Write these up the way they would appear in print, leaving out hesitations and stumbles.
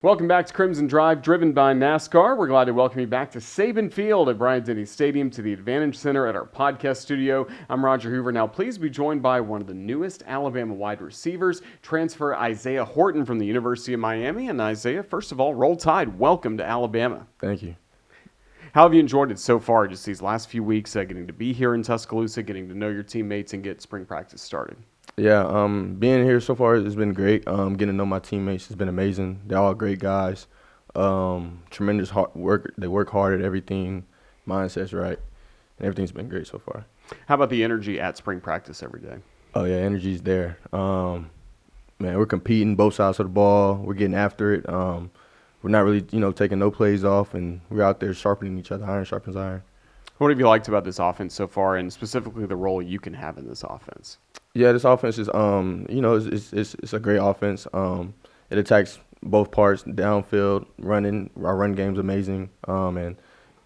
Welcome back to Crimson Drive, driven by NASCAR. We're glad to welcome you back to Saban Field at Bryant-Denny Stadium to the Advantage Center at our podcast studio. I'm Roger Hoover. Now, please be joined by one of the newest Alabama wide receivers, transfer Isaiah Horton from the University of Miami. And Isaiah, first of all, roll tide. Welcome to Alabama. Thank you. How have you enjoyed it so far, just these last few weeks, getting to be here in Tuscaloosa, getting to know your teammates, and get spring practice started? Yeah, being here so far has been great. Getting to know my teammates has been amazing. They're all great guys. Tremendous hard work. They work hard at everything. Mindset's right, and everything's been great so far. How about the energy at spring practice every day? Oh yeah, energy's there. Man, we're competing both sides of the ball. We're getting after it. We're not really, taking no plays off, and we're out there sharpening each other. Iron sharpens iron. What have you liked about this offense so far, and specifically the role you can have in this offense? Yeah, this offense is, it's a great offense. It attacks both parts, downfield, running. Our run game's amazing, and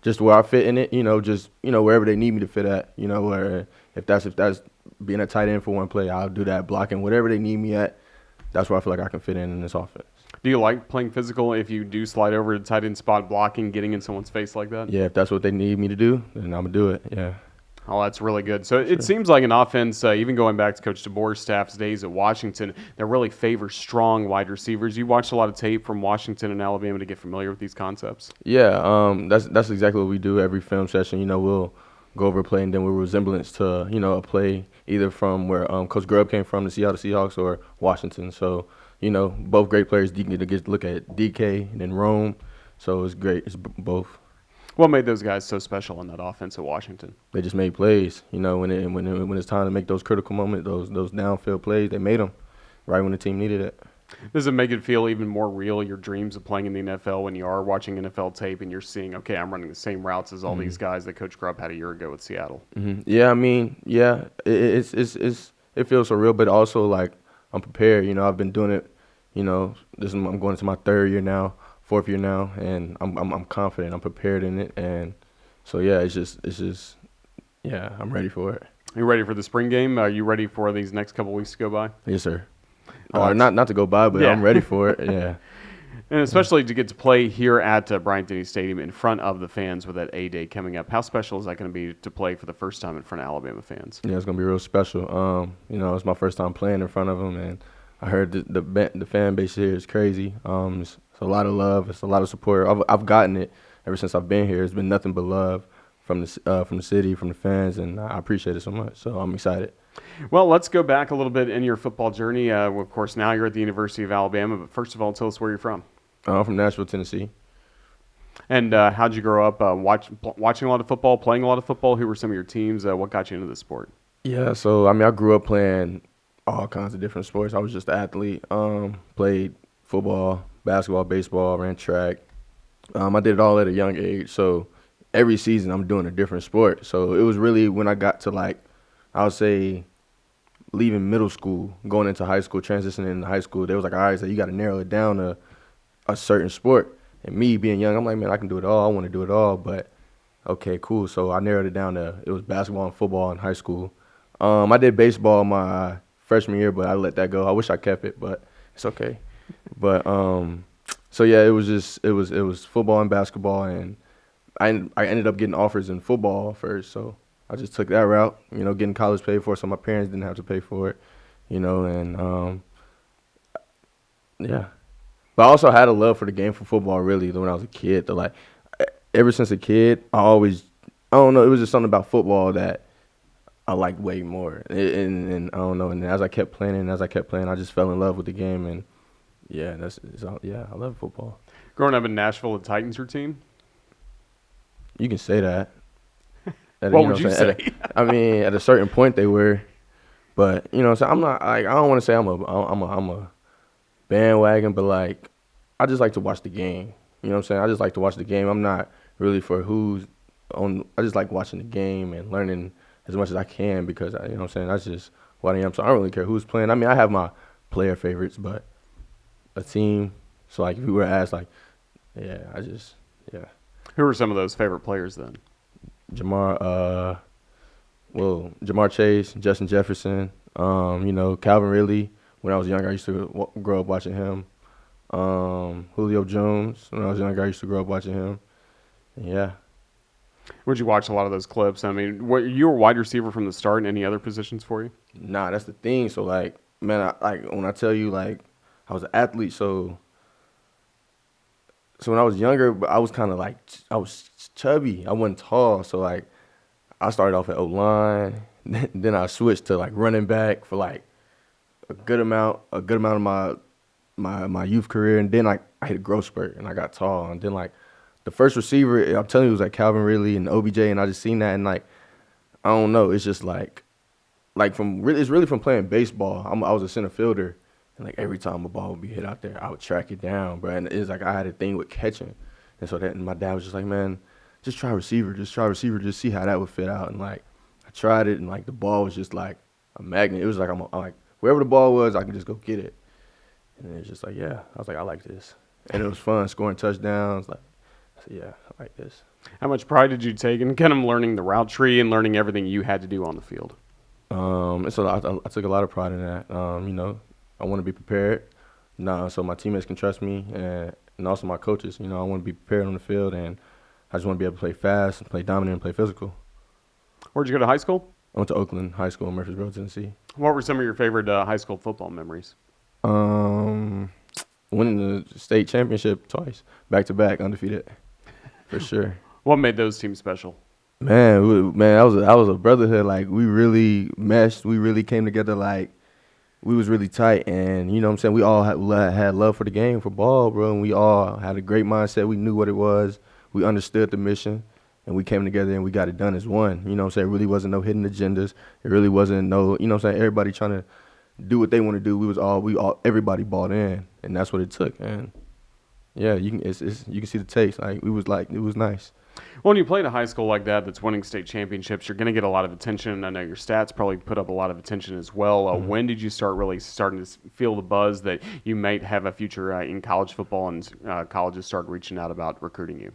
just where I fit in it, wherever they need me to fit at, where if that's being a tight end for one play, I'll do that. Blocking whatever they need me at, that's where I feel like I can fit in this offense. Do you like playing physical if you do slide over to tight end spot, blocking, getting in someone's face like that? Yeah, if that's what they need me to do, then I'm gonna do it. Yeah. Oh, that's really good. So it seems like an offense, even going back to Coach DeBoer's staff's days at Washington, that really favors strong wide receivers. You watched a lot of tape from Washington and Alabama to get familiar with these concepts? Yeah, that's exactly what we do every film session. We'll go over a play, and then we'll resemblance to, a play either from where Coach Grubb came from, the Seattle Seahawks, or Washington. So, both great players. You get to look at DK and then Rome. So it's great. It's both. What made those guys so special in that offense at Washington? They just made plays. When it's time to make those critical moments, those downfield plays, they made them right when the team needed it. Does it make it feel even more real, your dreams of playing in the NFL, when you are watching NFL tape and you're seeing, okay, I'm running the same routes as all these guys that Coach Grubb had a year ago with Seattle? Mm-hmm. Yeah, it feels so real, but also like I'm prepared. I've been doing it. I'm going into my third year now. Fourth year now, and I'm confident. I'm prepared in it, and so yeah, it's just I'm ready for it. Are you ready for the spring game? Are you ready for these next couple weeks to go by? Yes, sir. Not to go by, but yeah. I'm ready for it. Yeah. And especially to get to play here at Bryant-Denny Stadium in front of the fans with that A-Day coming up. How special is that going to be to play for the first time in front of Alabama fans? Yeah, it's going to be real special. It's my first time playing in front of them, and I heard the fan base here is crazy. It's a lot of love. It's a lot of support. I've gotten it ever since I've been here. It's been nothing but love from the city, from the fans, and I appreciate it so much. So I'm excited. Well, let's go back a little bit in your football journey. Of course, now you're at the University of Alabama, but first of all, tell us where you're from. I'm from Nashville, Tennessee. And how'd you grow up watching a lot of football, playing a lot of football? Who were some of your teams? What got you into the sport? Yeah, so I grew up playing all kinds of different sports. I was just an athlete. Played football, basketball, baseball, ran track. I did it all at a young age. So every season I'm doing a different sport. So it was really when I got to I would say leaving middle school, going into high school, transitioning into high school, they was like, all right, so you got to narrow it down to a certain sport. And me being young, I'm like, man, I can do it all. I want to do it all. But okay, cool. So I narrowed it down to it was basketball and football in high school. I did baseball my freshman year, but I let that go. I wish I kept it, but it's okay. But so yeah, it was football and basketball, and I ended up getting offers in football first, so I just took that route. Getting college paid for, so my parents didn't have to pay for it. And yeah. But I also had a love for the game for football really when I was a kid. Ever since a kid, I don't know, it was just something about football that I liked way more. And I don't know, and as I kept playing, I just fell in love with the game, and yeah, I love football. Growing up in Nashville, the Titans your team? You can say that. What would you say? At a certain point they were, but so I'm not. I don't want to say I'm a bandwagon, but I just like to watch the game. You know what I'm saying? I just like to watch the game. I'm not really for who's on. I just like watching the game and learning as much as I can because you know what I'm saying. That's just what I am. So I don't really care who's playing. I have my player favorites, but a team. So if you were asked, yeah. Who are some of those favorite players then? Jamar Chase, Justin Jefferson, Calvin Ridley. When I was younger, I used to grow up watching him. Julio Jones. When I was younger, I used to grow up watching him. And yeah. Would you watch a lot of those clips? I mean, you were wide receiver from the start, and any other positions for you? Nah, that's the thing. So like, man, when I tell you like I was an athlete, so when I was younger, but I was kind of like I was chubby. I wasn't tall, so like I started off at O line, then I switched to like running back for like a good amount of my youth career, and then like I hit a growth spurt and I got tall, and then like the first receiver I'm telling you was like Calvin Ridley and OBJ, and I just seen that, and like I don't know, it's just like it's really from playing baseball. I was a center fielder, and like every time a ball would be hit out there, I would track it down, bro. And it's like I had a thing with catching, and my dad was just like, man, just try receiver, just see how that would fit out. And like I tried it, and like the ball was just like a magnet. It was like I'm like wherever the ball was, I could just go get it. And it's just like, yeah, I was like, I like this, and it was fun scoring touchdowns. Like I said, yeah, I like this. How much pride did you take in kind of learning the route tree and learning everything you had to do on the field? It's a lot. I took a lot of pride in that. I want to be prepared. So my teammates can trust me, and also my coaches. I want to be prepared on the field, and I just want to be able to play fast, and play dominant, and play physical. Where'd you go to high school? I went to Oakland High School in Murfreesboro, Tennessee. What were some of your favorite high school football memories? Winning the state championship twice, back to back, undefeated, for sure. What made those teams special? Man, that was a brotherhood. Like we really meshed. We really came together. Like we was really tight, and you know what I'm saying. We all had love for the game, for ball, bro. And we all had a great mindset. We knew what it was. We understood the mission, and we came together and we got it done as one. You know what I'm saying. It really wasn't no hidden agendas. It really wasn't no. You know what I'm saying. Everybody trying to do what they want to do. Everybody bought in, and that's what it took. And yeah, you can see the taste. Like it was nice. Well, when you play at a high school like that that's winning state championships, you're going to get a lot of attention. I know your stats probably put up a lot of attention as well. When did you starting to feel the buzz that you might have a future in college football, and colleges started reaching out about recruiting you?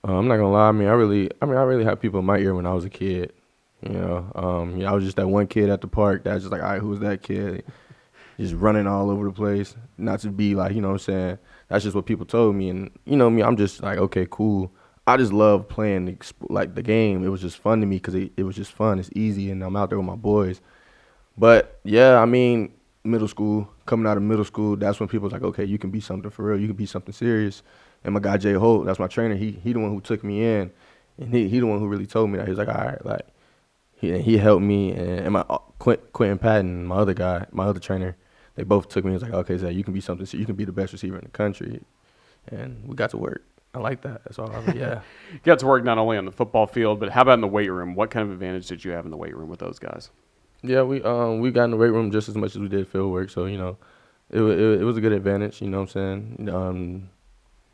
I'm not gonna lie. I really had people in my ear when I was a kid. I was just that one kid at the park that's just like, all right, who's that kid? Just running all over the place. Not to be like, you know what I'm saying. That's just what people told me, and you know me. I'm just like, okay, cool. I just love playing the game. It was just fun to me because it was just fun. It's easy, and I'm out there with my boys. But, yeah, middle school, coming out of middle school, that's when people was like, okay, you can be something for real. You can be something serious. And my guy, Jay Holt, that's my trainer. He the one who took me in, and he the one who really told me that. He was like, all right, like, he helped me. And my Quentin Patton, my other trainer, they both took me and was like, okay, Zay, you can be something. You can be the best receiver in the country. And we got to work. I like that. That's all. Yeah. You got to work not only on the football field, but how about in the weight room? What kind of advantage did you have in the weight room with those guys? Yeah, we got in the weight room just as much as we did field work. So it was a good advantage. You know what I'm saying?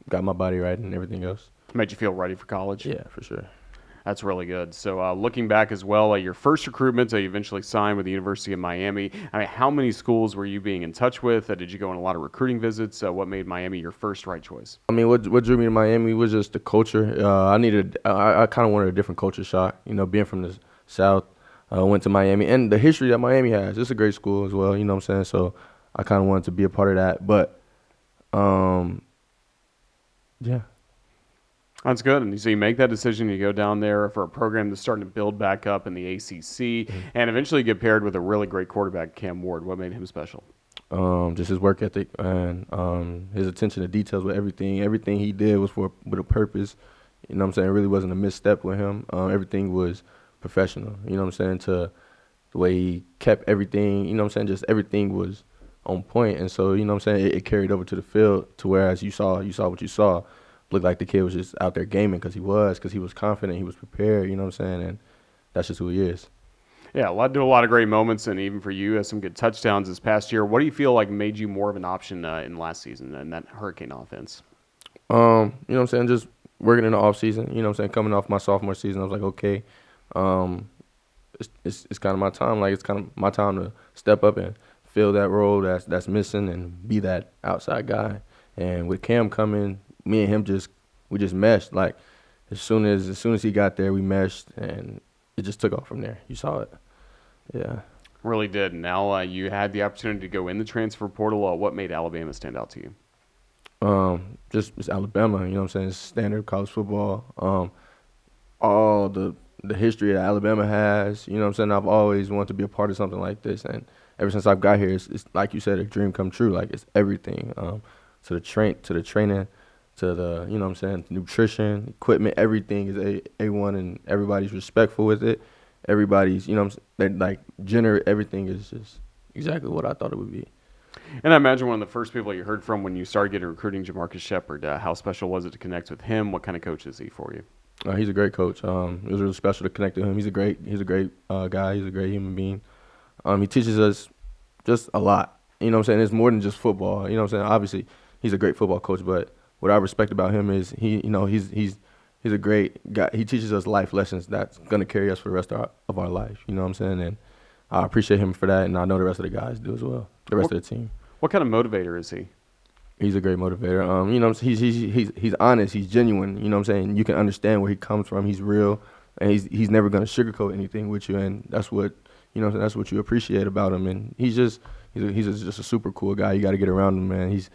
Got my body right and everything else. Made you feel ready for college? Yeah, for sure. That's really good. So looking back as well, your first recruitment, so you eventually signed with the University of Miami. I mean, how many schools were you being in touch with? Did you go on a lot of recruiting visits? What made Miami your first right choice? I mean, what drew me to Miami was just the culture. I kind of wanted a different culture shock. Being from the South, went to Miami. And the history that Miami has, it's a great school as well, you know what I'm saying? So I kind of wanted to be a part of that. But, yeah. That's good. And so you make that decision, you go down there for a program that's starting to build back up in the ACC, and eventually get paired with a really great quarterback, Cam Ward. What made him special? Just his work ethic and his attention to details with everything. Everything he did was with a purpose. You know what I'm saying? It really wasn't a misstep with him. Everything was professional. You know what I'm saying? To the way he kept everything, you know what I'm saying? Just everything was on point. And so, you know what I'm saying? It carried over to the field to whereas you saw what you saw. Looked like the kid was just out there gaming because he was confident, he was prepared, you know what I'm saying? And that's just who he is. Yeah, a lot of great moments, and even for you, some good touchdowns this past year. What do you feel like made you more of an option in last season in that Hurricane offense? You know what I'm saying? Just working in the off season, you know what I'm saying? Coming off my sophomore season, I was like, okay, it's kind of my time. Like, it's kind of my time to step up and fill that role that's missing and be that outside guy. And with Cam coming, me and him we just meshed. Like as soon as he got there, we meshed, and it just took off from there. You saw it, yeah. Really did. Now you had the opportunity to go in the transfer portal. What made Alabama stand out to you? Just it's Alabama. You know what I'm saying? It's standard college football. All the history that Alabama has. You know what I'm saying? I've always wanted to be a part of something like this, and ever since I've got here, it's like you said, a dream come true. Like it's everything. To the training, to the you know what I'm saying, nutrition, equipment, everything is A1, and everybody's respectful with it. Everybody's you know what I'm saying, like everything is just exactly what I thought it would be. And I imagine one of the first people you heard from when you started getting recruiting Jamarcus Shepard. How special was it to connect with him? What kind of coach is he for you? He's a great coach. It was really special to connect with him. He's a great guy. He's a great human being. He teaches us just a lot. You know what I'm saying? It's more than just football. You know what I'm saying? Obviously, he's a great football coach, but what I respect about him is he's a great guy. He teaches us life lessons that's gonna carry us for the rest of our life. You know what I'm saying? And I appreciate him for that, and I know the rest of the guys do as well. The rest of the team. What kind of motivator is he? He's a great motivator. You know, he's honest. He's genuine. You know what I'm saying? You can understand where he comes from. He's real, and he's never gonna sugarcoat anything with you, and that's what that's what you appreciate about him. And he's just a super cool guy. You got to get around him, man. He's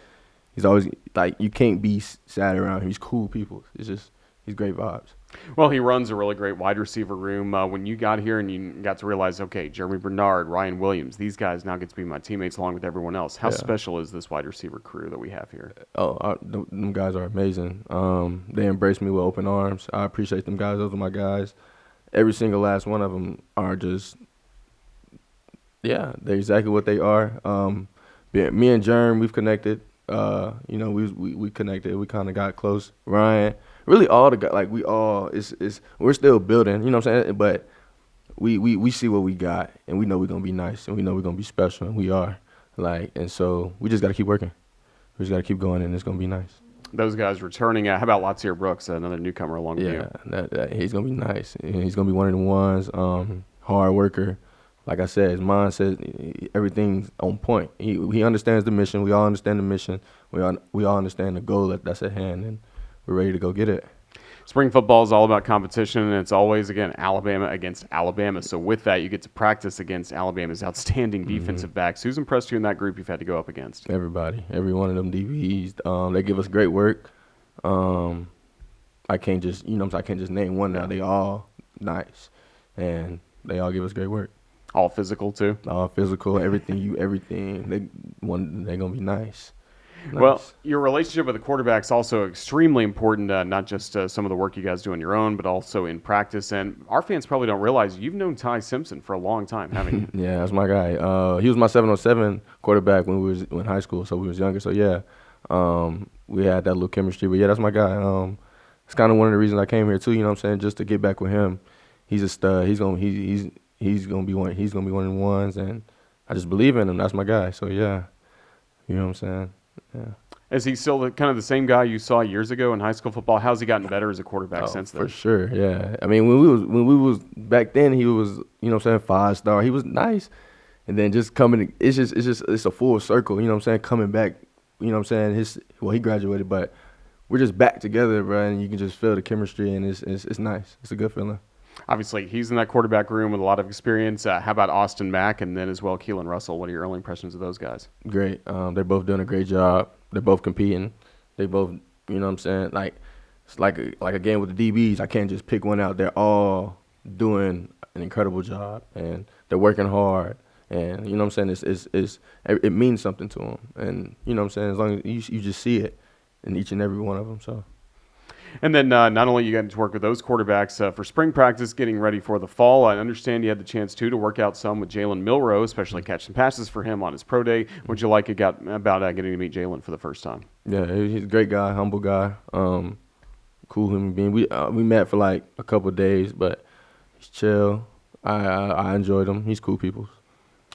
always like you can't be sad around him. He's cool people. He's great vibes. Well, he runs a really great wide receiver room. When you got here and you got to realize, okay, Jeremy Bernard, Ryan Williams, these guys now get to be my teammates along with everyone else. How special is this wide receiver crew that we have here? Them guys are amazing. They embrace me with open arms. I appreciate them guys. Those are my guys. Every single last one of them are just, they're exactly what they are. Me and Jerm, we've connected. We connected. We kind of got close. Ryan. Really, all the guys, like we're still building, you know what I'm saying? But we see what we got, and we know we're gonna be nice, and we know we're gonna be special, and we are. And so we just gotta keep working. We just gotta keep going, and it's gonna be nice. Those guys returning. How about Latsier Brooks, another newcomer along with you? Yeah, he's gonna be nice. He's gonna be one of the ones. Hard worker. Like I said, his mind says everything's on point. He understands the mission. We all understand the mission. We all understand the goal that's at hand, and we're ready to go get it. Spring football is all about competition, and it's always, again, Alabama against Alabama. So with that, you get to practice against Alabama's outstanding defensive backs. Who's impressed you in that group you've had to go up against? Everybody. Every one of them DBs. They give us great work. I can't just name one now. They all nice, and they all give us great work. All physical, too? All physical, everything. They're going to be nice. Nice. Well, your relationship with the quarterback is also extremely important, not just some of the work you guys do on your own, but also in practice. And our fans probably don't realize you've known Ty Simpson for a long time, haven't you? Yeah, that's my guy. He was my 707 quarterback when we was in high school, so we was younger. So, we had that little chemistry. But, that's my guy. It's kind of one of the reasons I came here, too, you know what I'm saying, just to get back with him. He's a stud. He's gonna be one of the ones, and I just believe in him. That's my guy. So, you know what I'm saying. Yeah. Is he still kind of the same guy you saw years ago in high school football? How's he gotten better as a quarterback since then? For sure, yeah. I mean, when we was back then, he was, you know what I'm saying, 5-star. He was nice, and then just coming, it's a full circle. You know what I'm saying, coming back. You know what I'm saying. He graduated, but we're just back together, bro, and you can just feel the chemistry, and it's nice. It's a good feeling. Obviously, he's in that quarterback room with a lot of experience. How about Austin Mack and then as well Keelan Russell? What are your early impressions of those guys? Great. They're both doing a great job. They're both competing. They both, you know what I'm saying? Like it's like a game with the DBs. I can't just pick one out. They're all doing an incredible job, and they're working hard. And you know what I'm saying? It means something to them. And you know what I'm saying? As long as you just see it in each and every one of them. So. And then not only you got to work with those quarterbacks for spring practice, getting ready for the fall. I understand you had the chance, too, to work out some with Jalen Milroe, especially catch some passes for him on his pro day. What'd you like about getting to meet Jalen for the first time? Yeah, he's a great guy, humble guy, cool human being. We met for like a couple of days, but he's chill. I enjoyed him. He's cool people.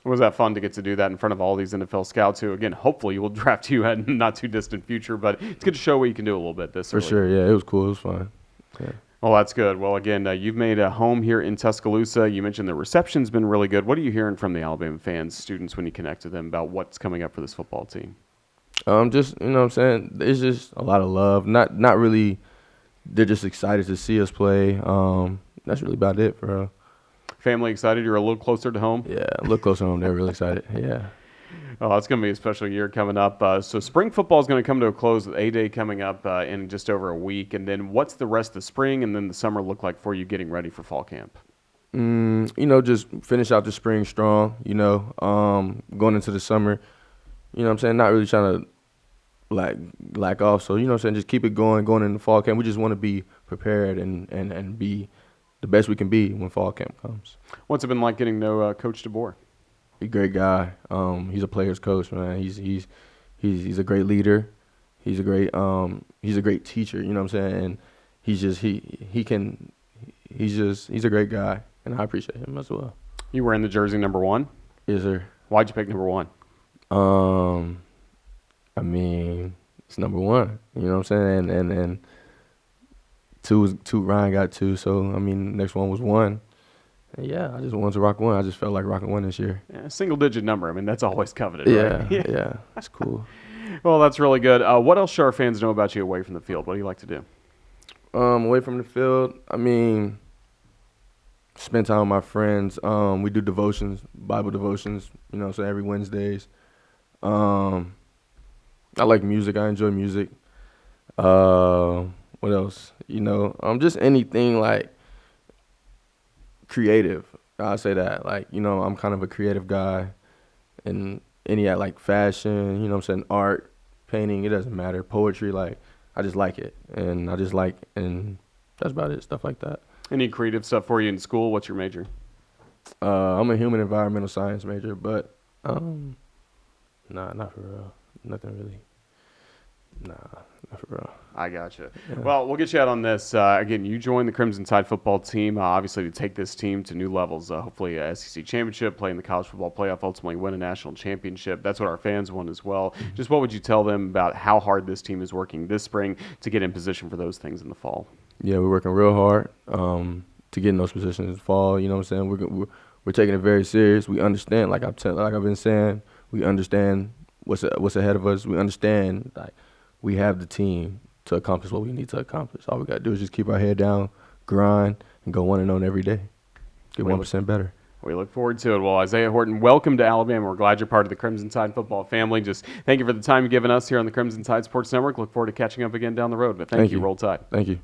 Was that fun to get to do that in front of all these NFL scouts who, again, hopefully will draft you in a not too distant future, but it's good to show what you can do a little bit this early. For sure, yeah, it was cool. It was fun. Yeah. Well, that's good. Well, again, you've made a home here in Tuscaloosa. You mentioned the reception's been really good. What are you hearing from the Alabama fans, students, when you connect to them about what's coming up for this football team? Just, you know what I'm saying, it's just a lot of love. Not really, they're just excited to see us play. That's really about it for real. Family excited? You're a little closer to home? Yeah, a little closer to home. They're really excited. Yeah. Oh, it's going to be a special year coming up. So spring football is going to come to a close with A-Day coming up in just over a week. And then what's the rest of the spring and then the summer look like for you getting ready for fall camp? Just finish out the spring strong, going into the summer, I'm saying, not really trying to lack off. So, I'm saying, just keep it going into fall camp. We just want to be prepared and be the best we can be when fall camp comes. What's it been like getting to know Coach DeBoer? He's a great guy. He's a player's coach, man. He's a great leader. He's a great teacher, you know what I'm saying? And he's a great guy, and I appreciate him as well. You were in the jersey number 1? Yes, sir. Why'd you pick number 1? It's number 1, you know what I'm saying? And two, Ryan got 2, so, next one was 1. And yeah, I just wanted to rock 1. I just felt like rocking 1 this year. Yeah, single-digit number. That's always coveted, right? Yeah, that's cool. Well, that's really good. What else should our fans know about you away from the field? What do you like to do? Away from the field, spend time with my friends. We do devotions, Bible devotions, so every Wednesdays. I like music. I enjoy music. What else? Just anything like creative. I'll say that. I'm kind of a creative guy. And like fashion, art, painting, it doesn't matter. Poetry, I just like it. And that's about it, stuff like that. Any creative stuff for you in school? What's your major? I'm a human environmental science major, but not for real. Nothing really. Nah, not for real. I gotcha. Yeah. Well, we'll get you out on this. Again, you joined the Crimson Tide football team, obviously to take this team to new levels, hopefully a SEC championship, play in the college football playoff, ultimately win a national championship. That's what our fans want as well. Just what would you tell them about how hard this team is working this spring to get in position for those things in the fall? Yeah, we're working real hard to get in those positions in the fall. You know what I'm saying? We're taking it very serious. We understand, like I've been saying, we understand what's ahead of us. We understand we have the team to accomplish what we need to accomplish. All we got to do is just keep our head down, grind, and go 1-0 every day. Get 1% better. We look forward to it. Well, Isaiah Horton, welcome to Alabama. We're glad you're part of the Crimson Tide football family. Just thank you for the time you've given us here on the Crimson Tide Sports Network. Look forward to catching up again down the road. But thank you. Roll Tide. Thank you.